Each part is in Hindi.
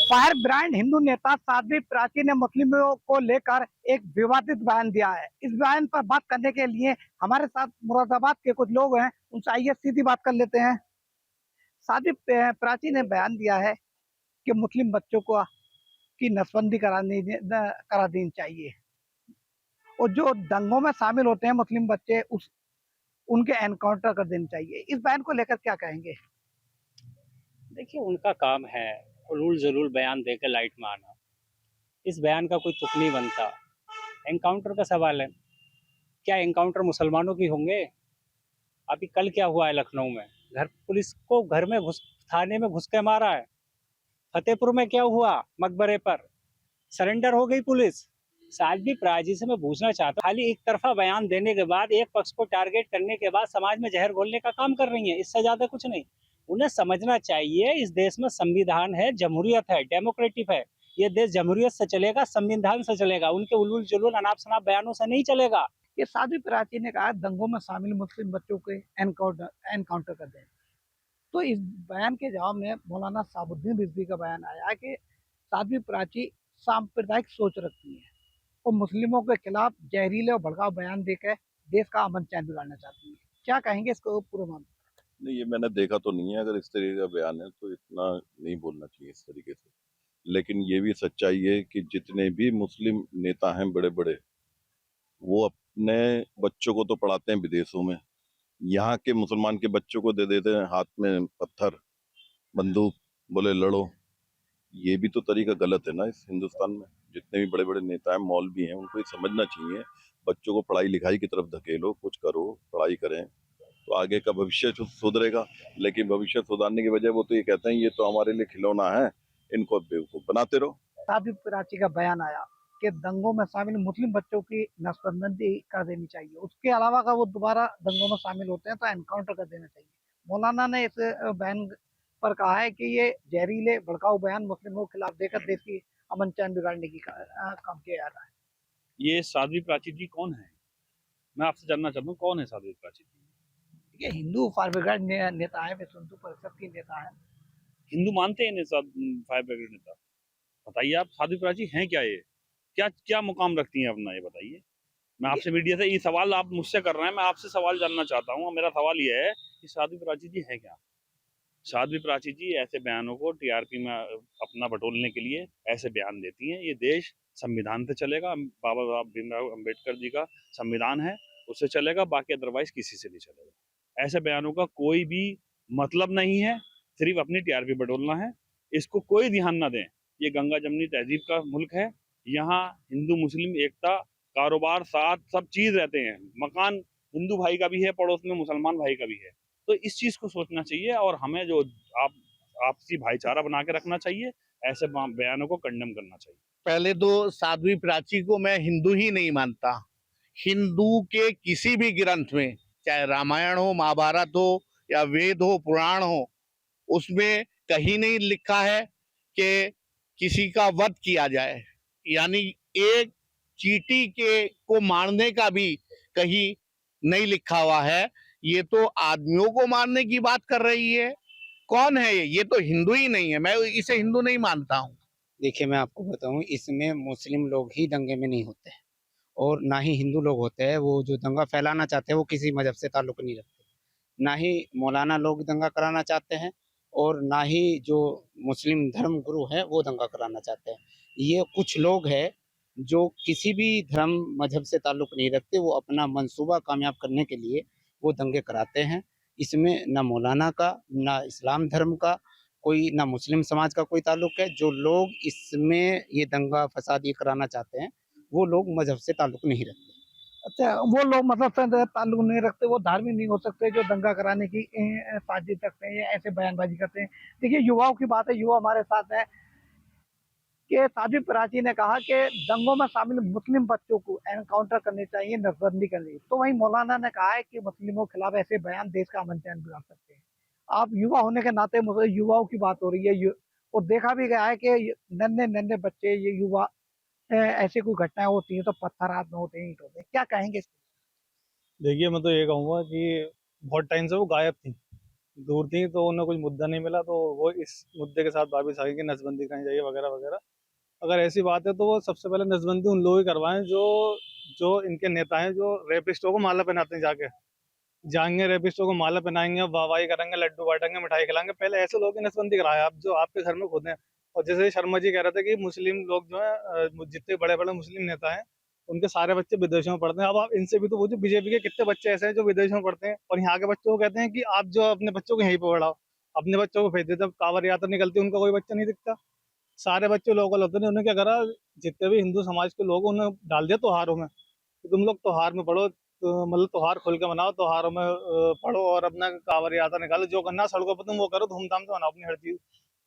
फायर ब्रांड हिंदू नेता साध्वी प्राची ने मुस्लिमों को लेकर एक विवादित बयान दिया है। इस बयान पर बात करने के लिए हमारे साथ मुरादाबाद के कुछ लोग हैं, उनसे आइए सीधी बात कर लेते हैं। साध्वी प्राची ने बयान दिया है कि मुस्लिम बच्चों को की नसबंदी करा देनी चाहिए और जो दंगों में शामिल होते हैं मुस्लिम बच्चे उनके एनकाउंटर कर देने चाहिए। इस बयान को लेकर क्या कहेंगे? देखिए, उनका काम है उलूल जलूल बयान देकर लाइट में आना। इस बयान का कोई तुक नहीं बनता। एनकाउंटर का सवाल है, क्या एनकाउंटर मुसलमानों की होंगे? अभी कल क्या हुआ है लखनऊ में, पुलिस को घर में थाने में घुस के मारा है। फतेहपुर में क्या हुआ, मकबरे पर सरेंडर हो गई पुलिस। साध्वी प्राची से मैं पूछना चाहता हूँ, खाली एक तरफा बयान देने के बाद, एक पक्ष को टारगेट करने के बाद समाज में जहर घोलने का काम कर रही है। इससे ज्यादा कुछ नहीं। उन्हें समझना चाहिए, इस देश में संविधान है, जमहूरियत है, डेमोक्रेटिक है। ये देश जमहूरियत से चलेगा, संविधान से चलेगा। उनके उलूल जुलूल अनाप शनाप बयानों से नहीं चलेगा। ये साध्वी प्राची ने कहा दंगों में शामिल मुस्लिम बच्चों के एनकाउंटर कर दें। तो इस बयान के जवाब में मौलाना साबुद्दीन रिजवी का बयान आया कि साध्वी प्राची सांप्रदायिक सोच रखती है और मुस्लिमों के खिलाफ जहरीले और भड़काऊ बयान देकर देश का अमन चैन बिगाड़ना चाहती है। क्या कहेंगे इसको पूरे मामले? नहीं, ये मैंने देखा तो नहीं है। अगर इस तरीके का बयान है तो इतना नहीं बोलना चाहिए इस तरीके से। लेकिन ये भी सच्चाई है कि जितने भी मुस्लिम नेता हैं बड़े बड़े, वो अपने बच्चों को तो पढ़ाते हैं विदेशों में, यहाँ के मुसलमान के बच्चों को दे देते हैं हाथ में पत्थर, बंदूक, बोले लड़ो। ये भी तो तरीका गलत है ना। इस हिंदुस्तान में जितने भी बड़े बड़े नेता हैं, मौलवी हैं, उनको ये समझना चाहिए। बच्चों को पढ़ाई लिखाई की तरफ धकेलो, कुछ करो, पढ़ाई करें तो आगे का भविष्य सुधरेगा। लेकिन भविष्य सुधारने की बजाय वो तो ये कहते हैं ये तो हमारे लिए खिलौना है, इनको बेवकूफ बनाते रहो। साध्वी प्राची का बयान आया कि दंगों में शामिल मुस्लिम बच्चों की नसबंदी कर देनी चाहिए। उसके अलावा अगर वो दोबारा दंगों में शामिल होते हैं तो एनकाउंटर कर देना चाहिए। मौलाना ने इस बयान पर कहा है कि ये जहरीले भड़काऊ बयान मुस्लिमों के खिलाफ देकर देश की अमन चैन बिगाड़ने की काम किया जा रहा है। ये साध्वी प्राची जी कौन है? मैं आपसे जानना चाहता हूँ, कौन है साध्वी प्राची जी? ये हिंदू फायर ब्रिगेड नेता है, विश्व हिंदू परिषद की नेता है। हिंदू मानते हैं इन्हें फायर ब्रिगेड नेता? बताइए आप, साध्वी प्राची हैं क्या? ये क्या क्या मुकाम रखती हैं अपना, ये बताइए। मैं आपसे मीडिया से ये सवाल आप मुझसे कर रहे हैं, मैं आपसे सवाल जानना चाहता हूँ। मेरा सवाल ये है कि साध्वी प्राची जी हैं क्या? साध्वी प्राची जी ऐसे बयानों को टीआरपी में अपना बटोरने के लिए ऐसे बयान देती हैं। ये देश संविधान से चलेगा, बाबा साहब भीमराव अम्बेडकर जी का संविधान है, उससे चलेगा, बाकी अदरवाइज किसी से नहीं चलेगा। ऐसे बयानों का कोई भी मतलब नहीं है, सिर्फ अपनी टीआरपी बटोरना है। इसको कोई ध्यान ना दें। ये गंगा जमनी तहजीब का मुल्क है, यहाँ हिंदू मुस्लिम एकता, कारोबार साथ, सब चीज रहते हैं। मकान हिंदू भाई का भी है, पड़ोस में मुसलमान भाई का भी है। तो इस चीज को सोचना चाहिए और हमें जो आप आपसी भाईचारा बना के रखना चाहिए, ऐसे बयानों को कंडेम करना चाहिए। पहले तो साध्वी प्राची को मैं हिंदू ही नहीं मानता। हिंदू के किसी भी ग्रंथ में, चाहे रामायण हो, महाभारत हो या वेद हो, पुराण हो, उसमें कहीं नहीं लिखा है कि किसी का वध किया जाए। यानी एक चींटी के को मारने का भी कहीं नहीं लिखा हुआ है। ये तो आदमियों को मारने की बात कर रही है। कौन है ये तो हिंदू ही नहीं है। मैं इसे हिंदू नहीं मानता हूँ। देखिए, मैं आपको बताऊं, इसमें मुस्लिम लोग ही दंगे में नहीं होते हैं और ना ही हिंदू लोग होते हैं। वो जो दंगा फैलाना चाहते हैं वो किसी मजहब से ताल्लुक नहीं रखते। ना ही मौलाना लोग दंगा कराना चाहते हैं और ना ही जो मुस्लिम धर्म गुरु हैं वो दंगा कराना चाहते हैं। ये कुछ लोग हैं जो किसी भी धर्म मजहब से ताल्लुक नहीं रखते। वो अपना मंसूबा कामयाब करने के लिए वो दंगे कराते हैं। इसमें ना मौलाना का, ना इस्लाम धर्म का कोई, ना मुस्लिम समाज का कोई ताल्लुक है। जो लोग इसमें ये दंगा फसाद ये कराना चाहते हैं वो लोग मजहब से ताल्लुक नहीं रखते। अच्छा, वो लोग मतलब से ताल्लुक नहीं रखते, वो धार्मिक नहीं हो सकते जो दंगा कराने की साजिश रखते हैं या ऐसे बयानबाजी करते हैं। देखिए, युवाओं की बात है, युवा हमारे साथ है कि साध्वी प्राची ने कहा कि दंगों में शामिल मुस्लिम बच्चों को एनकाउंटर करने चाहिए, नसबंदी करनी चाहिए। तो वहीं मौलाना ने कहा है कि मुस्लिमों के खिलाफ ऐसे बयान देश का अमन चैन बिगाड़ सकते हैं। आप युवा होने के नाते मुझे युवाओं की बात हो रही है और देखा भी गया है कि नन्हे नन्हे बच्चे, ये युवा ऐसी कोई घटनाएं होती हैं तो पत्थर हाथ में होते हैं, ईंट होते हैं। क्या कहेंगे? देखिए, मैं तो ये कहूँगा कि बहुत टाइम से वो गायब थी, दूर थी तो उन्हें कुछ मुद्दा नहीं मिला, तो वो इस मुद्दे के साथ वापस आ गई कि नसबंदी करनी चाहिए वगैरह वगैरह। अगर ऐसी बात है तो वो सबसे पहले नसबंदी उन लोग ही करवाएं जो जो इनके नेता हैं, जो रेपिस्टों को माला पहनाते हैं। जाएंगे रेपिस्टों को माला पहनाएंगे, वाहवाही करेंगे, लड्डू बांटेंगे, मिठाई खिलाएंगे। पहले ऐसे लोग की नसबंदी कराए आप, जो आपके घर में खुद हैं। और जैसे शर्मा जी कह रहे थे कि मुस्लिम लोग जो है, जितने बड़े बड़े मुस्लिम नेता हैं उनके सारे बच्चे विदेशों में पढ़ते हैं। अब आप इनसे भी तो पूछो, बीजेपी के कितने बच्चे ऐसे हैं जो विदेशों में पढ़ते हैं, और यहाँ के बच्चों को कहते हैं कि आप जो अपने बच्चों को यहीं पर पढ़ाओ। अपने बच्चों को भेज देते, जब कांवड़ यात्रा निकलती है उनका कोई बच्चा नहीं दिखता। सारे बच्चे लोकल होते हैं। उन्हें क्या करा, जितने भी हिंदू समाज के लोग उन्हें डाल दिया त्योहारों में कि तुम लोग त्योहार में पढ़ो, तो मतलब त्योहार खोल के मनाओ, त्योहारों में पढ़ो और अपना कांवड़ यात्रा निकालो, जो करना सड़कों पर तुम वो करो, धूमधाम से मनाओ अपनी हर चीज।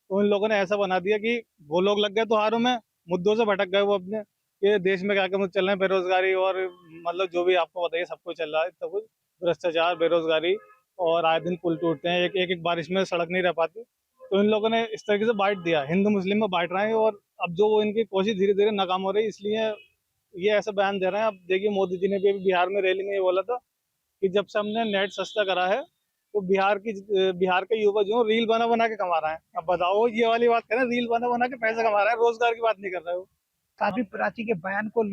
तो इन लोगों ने ऐसा बना दिया कि वो लोग लग गए त्योहारों में, मुद्दों से भटक गए वो अपने, ये देश में क्या क्या मुद्दे चल रहे हैं, बेरोजगारी और मतलब जो भी आपको बताइए सब कुछ चल रहा है, सब कुछ भ्रष्टाचार, बेरोजगारी, और आए दिन पुल टूटते हैं, एक बारिश में सड़क नहीं रह पाती। तो इन लोगों ने इस तरीके से बांट दिया, हिंदू मुस्लिम में बांट रहे हैं, और अब जो वो इनकी कोशिश धीरे धीरे नाकाम हो रही है, इसलिए ये ऐसा बयान दे रहे हैं। अब देखिए मोदी जी ने भी अभी बिहार में रैली में ये बोला था कि जब से हमने नेट सस्ता करा है तो बिहार के युवा जो रील बना बना के कमा रहे हैं। अब बताओ, ये वाली बात करें, रील बना बना के पैसे कमा रहे हैं, रोजगार की बात नहीं कर रहे हो। साध्वी प्राची के बयान को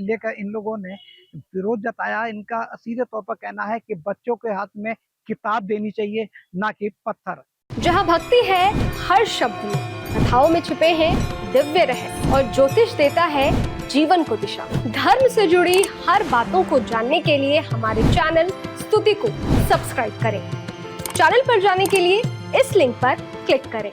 लेकर इन लोगों ने विरोध जताया। इनका सीधे तौर पर कहना है कि बच्चों के हाथ में किताब देनी चाहिए, ना कि पत्थर। जहाँ भक्ति है हर शब्द में, कथाओं में छुपे हैं दिव्य रहस्य, और ज्योतिष देता है जीवन को दिशा। धर्म से जुड़ी हर बातों को जानने के लिए हमारे चैनल स्तुति को सब्सक्राइब करें। चैनल पर जाने के लिए इस लिंक पर क्लिक करें।